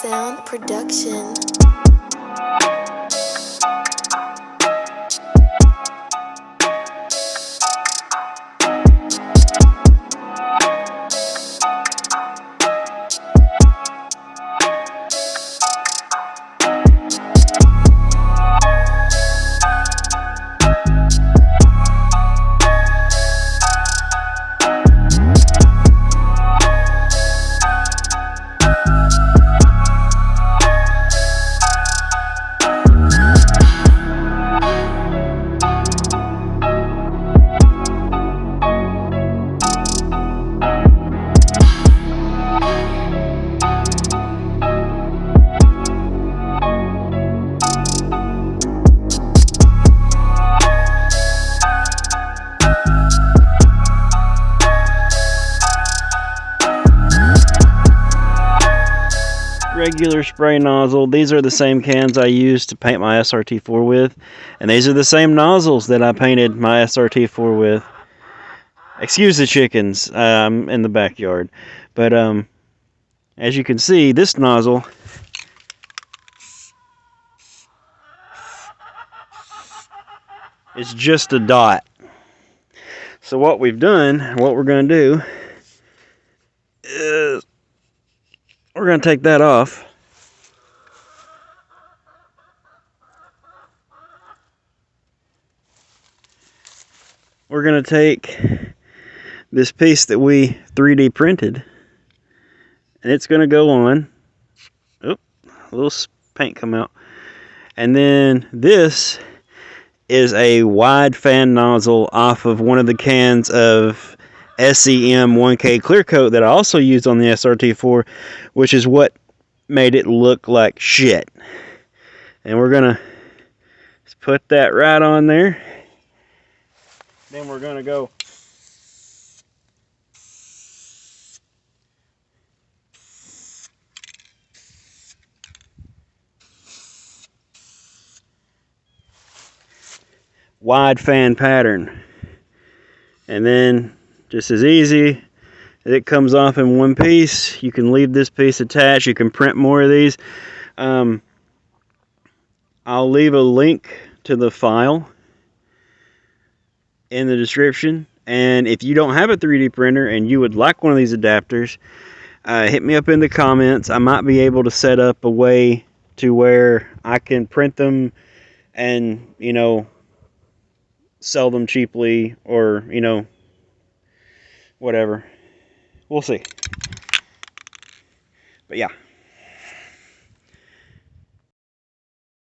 Sound production. Regular spray nozzle. These are the same cans I used to paint my SRT4 with, and these are the same nozzles that I painted my SRT4 with. Excuse the chickens, I'm in the backyard, but as you can see, this nozzle is just a dot. So what we've done, what we're going to do is we're going to take that off. We're going to take this piece that we 3D printed, and it's going to go on. Oop, a little paint come out. And then this is a wide fan nozzle off of one of the cans of SEM 1K clear coat that I also used on the SRT4, which is what made it look like shit. And we're going to put that right on there. Then we're going to go wide fan pattern. And then just as easy, it comes off in one piece. You can leave this piece attached. You can print more of these. I'll leave a link to the file in the description. And if you don't have a 3D printer and you would like one of these adapters, hit me up in the comments. I might be able to set up a way to where I can print them and, you know, sell them cheaply, or, you know, whatever. We'll see. But yeah.